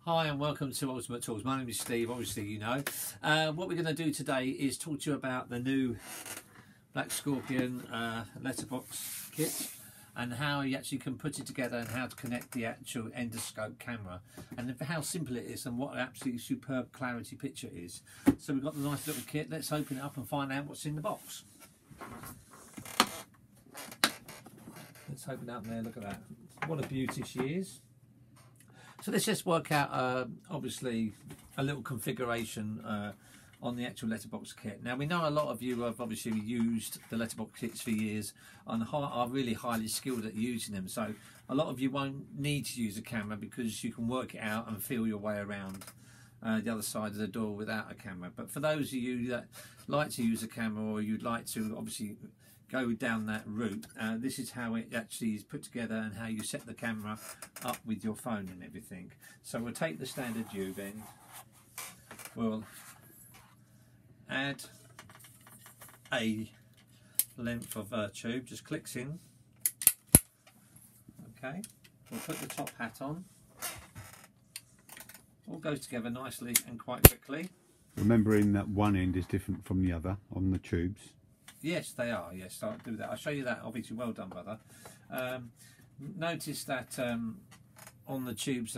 Hi and welcome to Ultimate Tools. My name is Steve, obviously you know. What we're going to do today is talk to you about the new Black Scorpion letterbox kit and how you actually can put it together and how to connect the actual endoscope camera and how simple it is and what an absolutely superb clarity picture it is. So we've got the nice little kit. Let's open it up and find out what's in the box. Let's open it up there, look at that. What a beauty she is. So let's just work out, obviously, a little configuration on the actual letterbox kit. Now, we know a lot of you have obviously used the letterbox kits for years and are really highly skilled at using them. So a lot of you won't need to use a camera because you can work it out and feel your way around the other side of the door without a camera. But for those of you that like to use a camera or you'd like to obviously go down that route, this is how it actually is put together and how you set the camera up with your phone and everything. So we'll take the standard JOVE end, we'll add a length of tube, just clicks in, okay, we'll put the top hat on, all goes together nicely and quite quickly. Remembering that one end is different from the other on the tubes. Yes, they are. Yes, I'll do that. I'll show you that. Obviously, well done, brother. Notice that on the tubes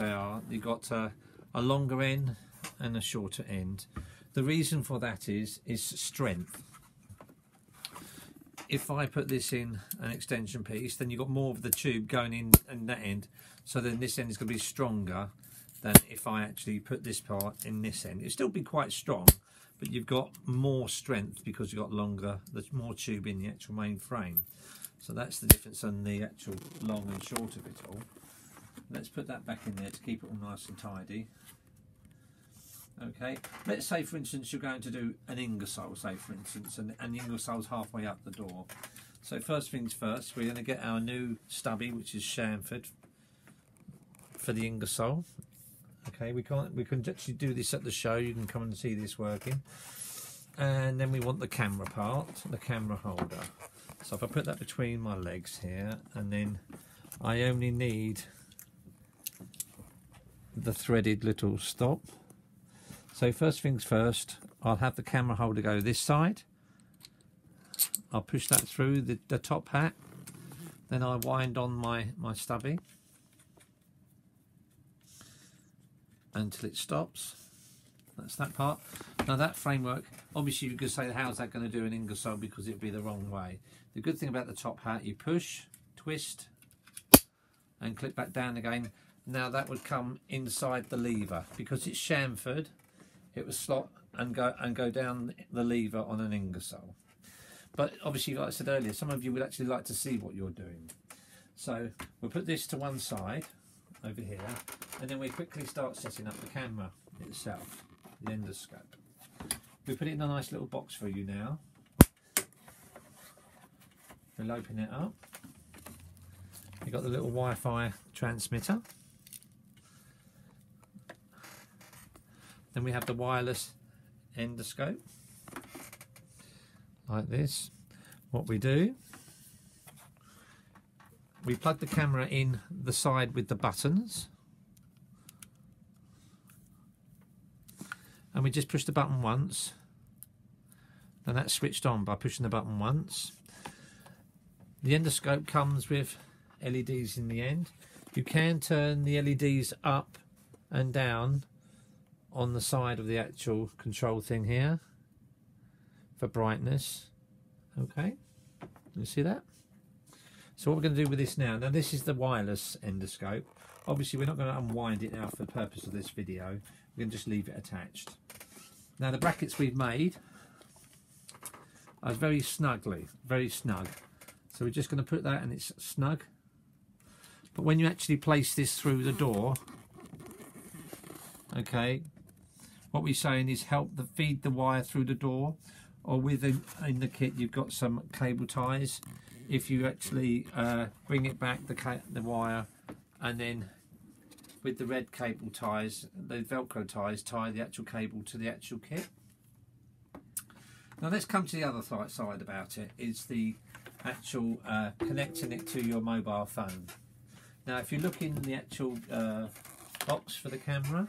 you've got a longer end and a shorter end. The reason for that is strength. If I put this in an extension piece, then you've got more of the tube going in that end. So then this end is going to be stronger than if I actually put this part in this end. It'll still be quite strong, but you've got more strength because you've got longer, there's more tube in the actual main frame. So that's the difference on the actual long and short of it all. Let's put that back in there to keep it all nice and tidy. Okay, let's say for instance you're going to do an Ingersoll, say for instance, and the Ingersoll's halfway up the door. So first things first, we're going to get our new stubby, which is chamfered for the Ingersoll. Okay, we can actually do this at the show. You can come and see this working. And then we want the camera part, the camera holder. So if I put that between my legs here, and then I only need the threaded little stop. So first things first, I'll have the camera holder go this side. I'll push that through the top hat. Then I wind on my stubby until it stops. That's that part. Now that framework, obviously you could say how's that going to do an Ingersoll because it'd be the wrong way. The good thing about the top hat, you push, twist and clip back down again. Now that would come inside the lever because it's chamfered. It would slot and go down the lever on an Ingersoll. But obviously, like I said earlier, some of you would actually like to see what you're doing. So we'll put this to one side over here, and then we quickly start setting up the camera itself, the endoscope. We put it in a nice little box for you now. We'll open it up. You've got the little Wi-Fi transmitter. Then we have the wireless endoscope, like this. What we do, we plug the camera in the side with the buttons and we just push the button once and that's switched on by pushing the button once. The endoscope comes with LEDs in the end. You can turn the LEDs up and down on the side of the actual control thing here for brightness. Okay, you see that? So what we're going to do with this now this is the wireless endoscope. Obviously we're not going to unwind it now for the purpose of this video. We're going to just leave it attached. Now the brackets we've made are very snug. So we're just going to put that and it's snug. But when you actually place this through the door, okay, what we're saying is help feed the wire through the door, or within in the kit you've got some cable ties. If you actually bring it back, the wire, and then with the red cable ties, the Velcro ties, tie the actual cable to the actual kit. Now let's come to the other side about it, is the actual connecting it to your mobile phone. Now if you look in the actual box for the camera.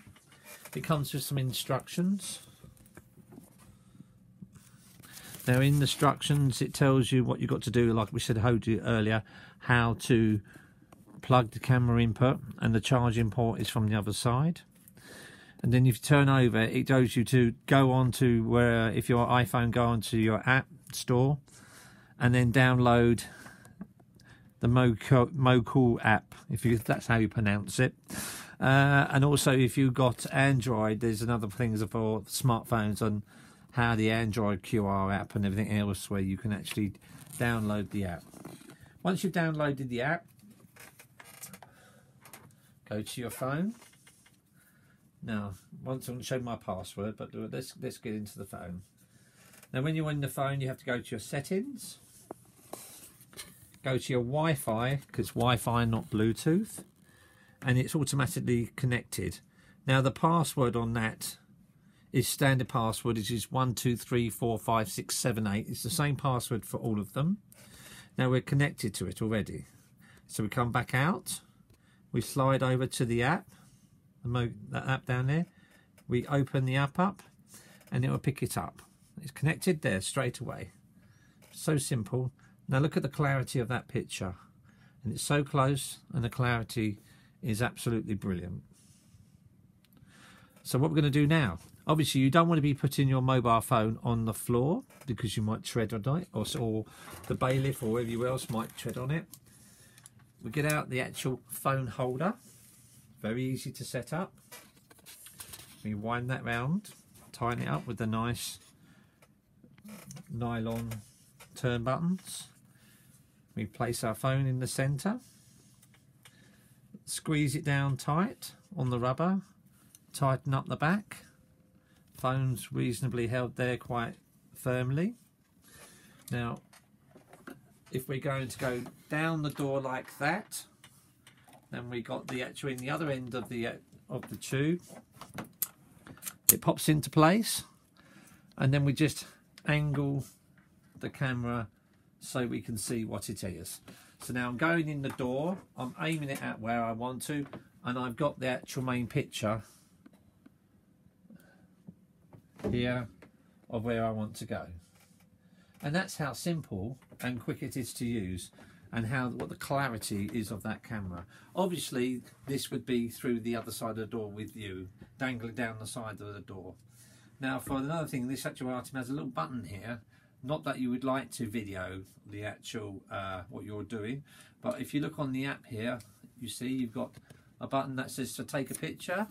It comes with some instructions. Now in the instructions it tells you what you've got to do, like we said earlier, how to plug the camera input, and the charging port is from the other side. And then if you turn over, it tells you to go on to where, if your iPhone, go onto your app store and then download the MoCool app, if that's how you pronounce it. And also if you've got Android, there's another things for smartphones on how the Android QR app and everything else where you can actually download the app. Once you've downloaded the app, go to your phone. Now, once I'm going to show my password, but let's get into the phone. Now, when you're on the phone, you have to go to your settings. Go to your Wi-Fi, because Wi-Fi, not Bluetooth. And it's automatically connected. Now, the password on that is standard password, which is 12345678. It's the same password for all of them. Now, we're connected to it already. So we come back out. We slide over to the app. That app down there, we open the app up and it will pick it up. It's connected there straight away. So simple. Now look at the clarity of that picture, and it's so close and the clarity is absolutely brilliant. So what we're going to do now, obviously you don't want to be putting your mobile phone on the floor because you might tread on it, or the bailiff or whoever else might tread on it. We get out the actual phone holder. Very easy to set up. We wind that round, tighten it up with the nice nylon turn buttons. We place our phone in the center, squeeze it down tight on the rubber, tighten up the back. Phone's reasonably held there quite firmly. Now, if we're going to go down the door like that, then we got the actual in the other end of the tube. It pops into place, and then we just angle the camera so we can see what it is. So now I'm going in the door, I'm aiming it at where I want to, and I've got the actual main picture here of where I want to go. And that's how simple and quick it is to use, and what the clarity is of that camera. Obviously this would be through the other side of the door with you, dangling down the side of the door. Now for another thing, this actual item has a little button here, not that you would like to video the actual what you're doing, but if you look on the app here, you see you've got a button that says to take a picture,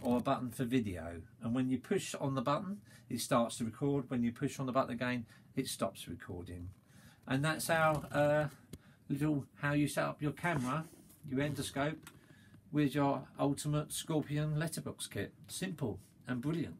or a button for video, and when you push on the button it starts to record. When you push on the button again, it stops recording. And that's our how you set up your camera, your endoscope, with your ultimate Scorpion letterbox kit. Simple and brilliant.